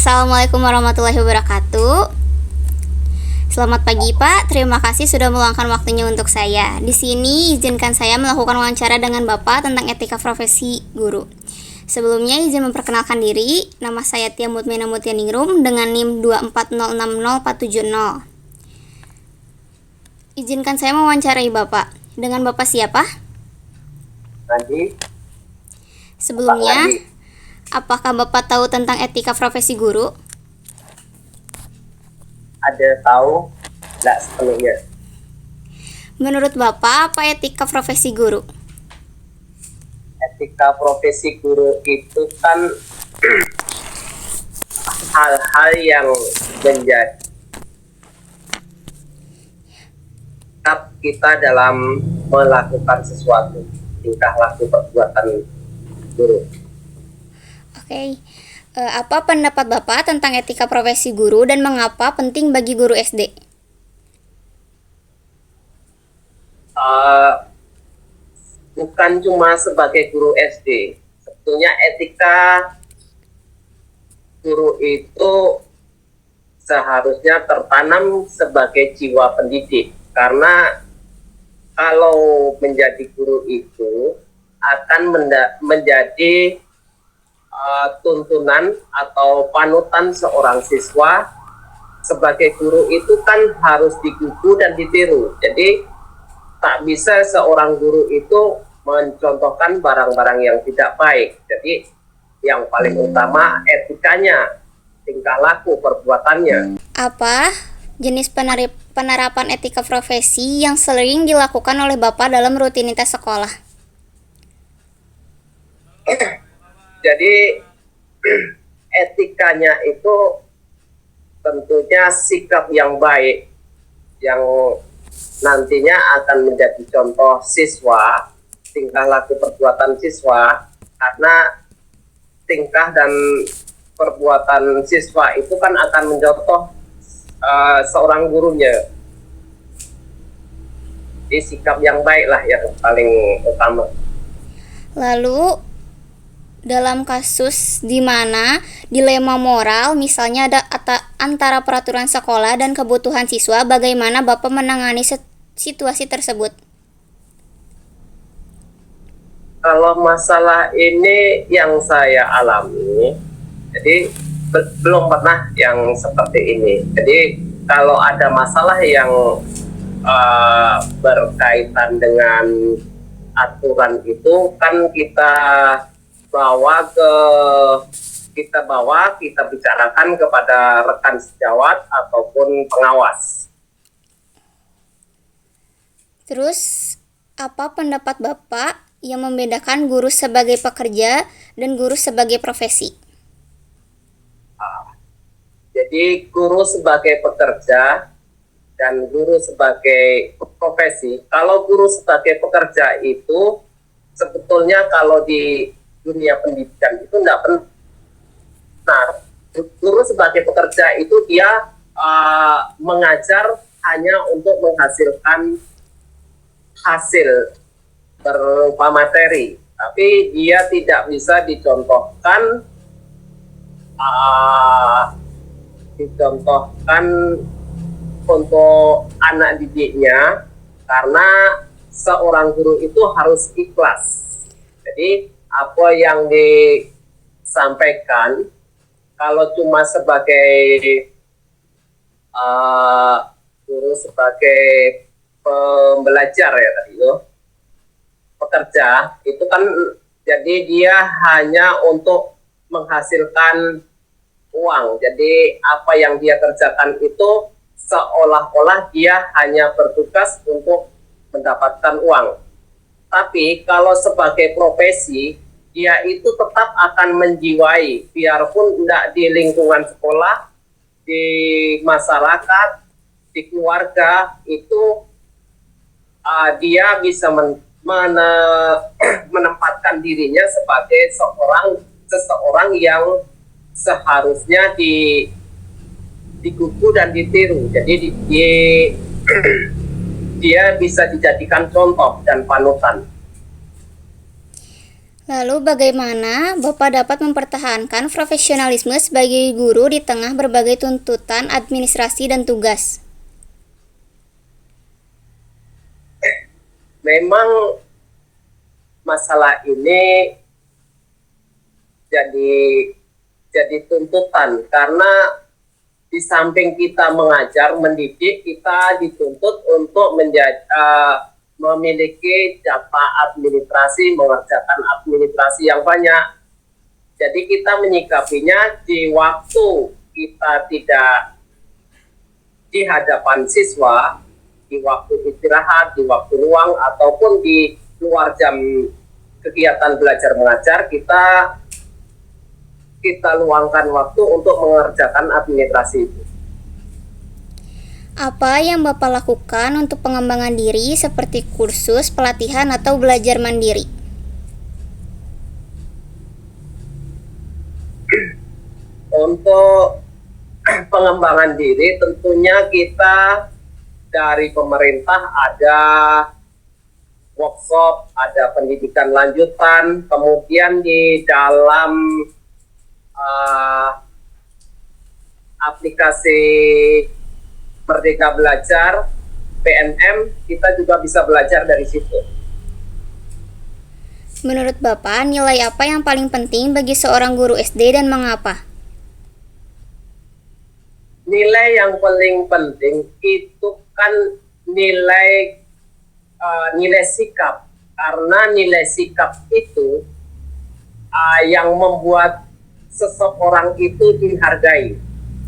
Assalamualaikum warahmatullahi wabarakatuh. Selamat pagi Pak, terima kasih sudah meluangkan waktunya untuk saya. Di sini izinkan saya melakukan wawancara dengan Bapak tentang etika profesi guru. Sebelumnya izin memperkenalkan diri, nama saya Tia Mutmina Mutianingrum dengan NIM 240604770. Izinkan saya mewawancarai Bapak. Dengan Bapak siapa? Nanti Sebelumnya, apakah Bapak tahu tentang etika profesi guru? ada tahu nggak sepenuhnya. Menurut Bapak, apa etika profesi guru? Etika profesi guru itu kan hal-hal yang menjadi sikap kita dalam melakukan sesuatu, tingkah laku perbuatan guru. Oke. Apa pendapat Bapak tentang etika profesi guru dan mengapa penting bagi guru SD? Eh, Bukan cuma sebagai guru SD, sebetulnya etika guru itu seharusnya tertanam sebagai jiwa pendidik, karena kalau menjadi guru itu akan menjadi tuntunan atau panutan seorang siswa. Sebagai guru itu kan harus digugu dan ditiru, jadi tak bisa seorang guru itu mencontohkan barang-barang yang tidak baik. Jadi yang paling utama etikanya, tingkah laku perbuatannya. Apa jenis penerapan etika profesi yang sering dilakukan oleh Bapak dalam rutinitas sekolah? Jadi etikanya itu tentunya sikap yang baik yang nantinya akan menjadi contoh siswa, tingkah laku perbuatan siswa, karena tingkah dan perbuatan siswa itu kan akan mencontoh seorang gurunya. Jadi sikap yang baik lah yang paling utama. Lalu dalam kasus di mana dilema moral misalnya ada antara peraturan sekolah dan kebutuhan siswa, bagaimana Bapak menangani situasi tersebut? Kalau masalah ini yang saya alami, jadi belum pernah yang seperti ini. Jadi kalau ada masalah yang berkaitan dengan aturan itu kan kita bicarakan kepada rekan sejawat ataupun pengawas. Terus apa pendapat Bapak yang membedakan guru sebagai pekerja dan guru sebagai profesi? Jadi guru sebagai pekerja dan guru sebagai profesi. Kalau guru sebagai pekerja itu sebetulnya kalau di dunia pendidikan itu tidak benar. Guru sebagai pekerja itu dia mengajar hanya untuk menghasilkan hasil berupa materi, tapi dia tidak bisa dicontohkan untuk anak didiknya, karena seorang guru itu harus ikhlas. Jadi apa yang disampaikan kalau cuma sebagai guru sebagai pembelajar ya tadi itu pekerja itu kan, jadi dia hanya untuk menghasilkan uang. Jadi apa yang dia kerjakan itu seolah-olah dia hanya bertugas untuk mendapatkan uang. Tapi kalau sebagai profesi, dia itu tetap akan menjiwai, biarpun tidak di lingkungan sekolah, di masyarakat, di keluarga, itu dia bisa menempatkan dirinya sebagai seseorang yang seharusnya digugu dan ditiru. Jadi dia bisa dijadikan contoh dan panutan. Lalu bagaimana Bapak dapat mempertahankan profesionalisme sebagai guru di tengah berbagai tuntutan administrasi dan tugas? Memang masalah ini jadi tuntutan karena di samping kita mengajar, mendidik, kita dituntut untuk memiliki data administrasi, mengerjakan administrasi yang banyak. Jadi kita menyikapinya di waktu kita tidak di hadapan siswa, di waktu istirahat, di waktu luang, ataupun di luar jam kegiatan belajar mengajar, kita luangkan waktu untuk mengerjakan administrasi itu. Apa yang Bapak lakukan untuk pengembangan diri seperti kursus, pelatihan, atau belajar mandiri? Untuk pengembangan diri tentunya kita dari pemerintah ada workshop, ada pendidikan lanjutan, kemudian di dalam aplikasi Merdeka Belajar PNM kita juga bisa belajar dari situ. Menurut Bapak, nilai apa yang paling penting bagi seorang guru SD dan mengapa? Nilai yang paling penting itu kan nilai sikap, karena nilai sikap itu yang membuat seseorang itu dihargai.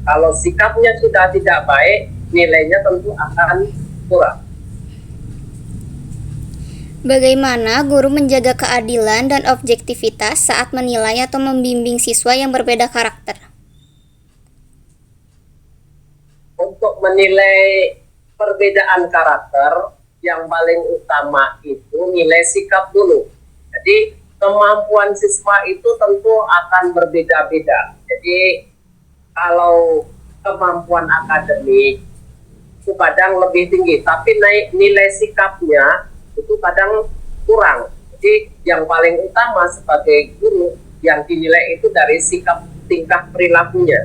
Kalau sikapnya sudah tidak baik, nilainya tentu akan kurang. Bagaimana guru menjaga keadilan dan objektivitas saat menilai atau membimbing siswa yang berbeda karakter? Untuk menilai perbedaan karakter, yang paling utama itu nilai sikap dulu. Jadi kemampuan siswa itu tentu akan berbeda-beda. Jadi kalau kemampuan akademik itu kadang lebih tinggi, tapi nilai sikapnya itu kadang kurang. Jadi yang paling utama sebagai guru yang dinilai itu dari sikap, tingkah perilakunya.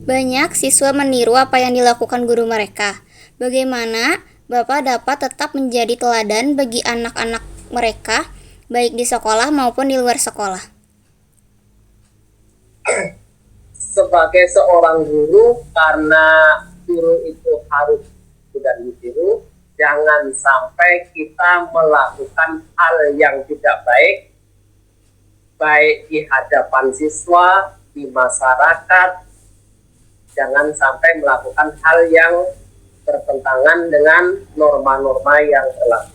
Banyak siswa meniru apa yang dilakukan guru mereka. Bagaimana Bapak dapat tetap menjadi teladan bagi anak-anak mereka, baik di sekolah maupun di luar sekolah? Sebagai seorang guru, karena guru itu harus dan ditiru, jangan sampai kita melakukan hal yang tidak baik, baik di hadapan siswa, di masyarakat. Jangan sampai melakukan hal yang bertentangan dengan norma-norma yang berlaku.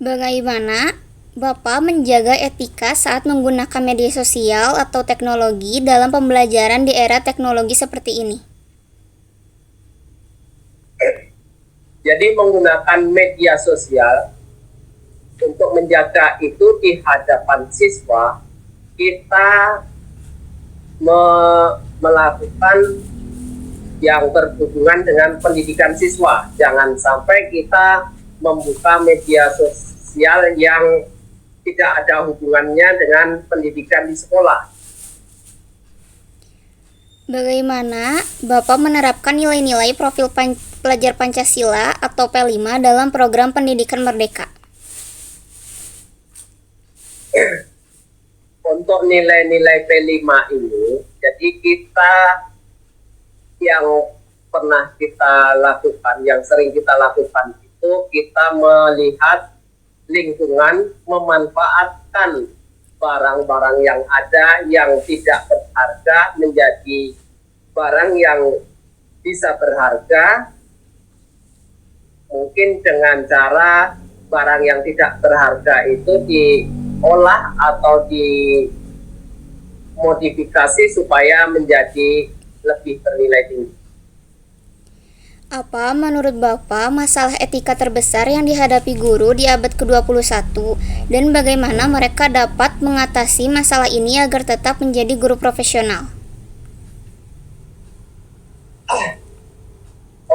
Bagaimana Bapak menjaga etika saat menggunakan media sosial atau teknologi dalam pembelajaran di era teknologi seperti ini? Jadi menggunakan media sosial untuk menjaga itu di hadapan siswa, kita melakukan yang berhubungan dengan pendidikan siswa. Jangan sampai kita membuka media sosial yang tidak ada hubungannya dengan pendidikan di sekolah. Bagaimana Bapak menerapkan nilai-nilai profil pelajar Pancasila atau P5 dalam program pendidikan Merdeka? Untuk nilai-nilai P5 ini, jadi kita yang pernah kita lakukan, yang sering kita lakukan itu kita melihat lingkungan, memanfaatkan barang-barang yang ada yang tidak berharga menjadi barang yang bisa berharga, mungkin dengan cara barang yang tidak berharga itu diolah atau dimodifikasi supaya menjadi lebih bernilai tinggi. Apa menurut Bapak masalah etika terbesar yang dihadapi guru di abad ke-21 dan bagaimana mereka dapat mengatasi masalah ini agar tetap menjadi guru profesional?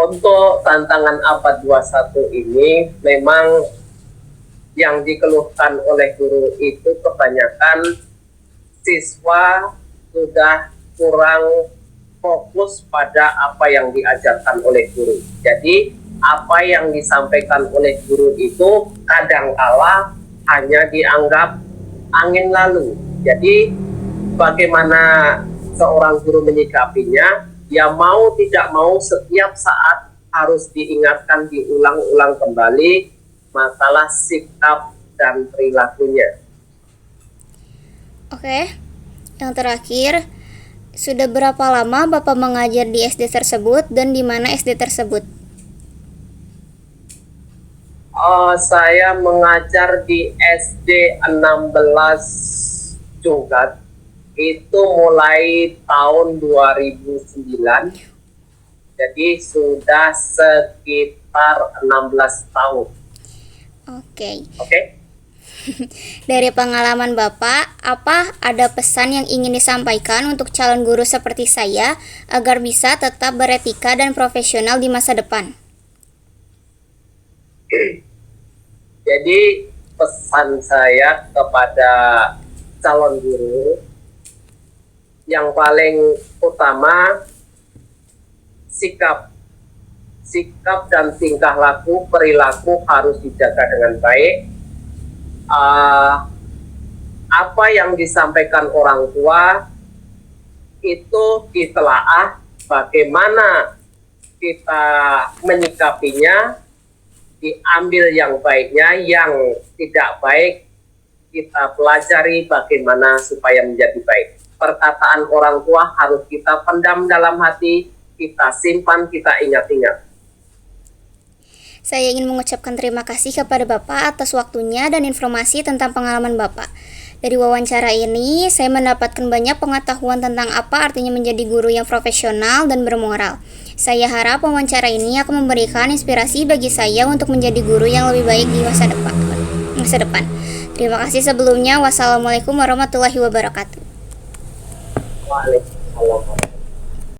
Untuk tantangan abad 21 ini memang yang dikeluhkan oleh guru itu kebanyakan siswa sudah kurang fokus pada apa yang diajarkan oleh guru. Jadi apa yang disampaikan oleh guru itu kadangkala hanya dianggap angin lalu. Jadi bagaimana seorang guru menyikapinya, ya mau tidak mau setiap saat harus diingatkan, diulang-ulang kembali masalah sikap dan perilakunya. Oke, yang terakhir, sudah berapa lama Bapak mengajar di SD tersebut dan di mana SD tersebut? Saya mengajar di SD 16 Jungkat itu mulai tahun 2009, jadi sudah sekitar 16 tahun. Oke. Oke? Dari pengalaman Bapak, apa ada pesan yang ingin disampaikan untuk calon guru seperti saya agar bisa tetap beretika dan profesional di masa depan? Jadi pesan saya kepada calon guru, yang paling utama sikap dan tingkah laku, perilaku harus dijaga dengan baik. Apa yang disampaikan orang tua itu ditelaah, bagaimana kita menyikapinya, diambil yang baiknya, yang tidak baik kita pelajari bagaimana supaya menjadi baik. Perkataan orang tua harus kita pendam dalam hati, kita simpan, kita ingat-ingat. Saya ingin mengucapkan terima kasih kepada Bapak atas waktunya dan informasi tentang pengalaman Bapak. Dari wawancara ini, saya mendapatkan banyak pengetahuan tentang apa artinya menjadi guru yang profesional dan bermoral. Saya harap wawancara ini akan memberikan inspirasi bagi saya untuk menjadi guru yang lebih baik di masa depan. Terima kasih sebelumnya. Wassalamualaikum warahmatullahi wabarakatuh. Waalaikumsalam.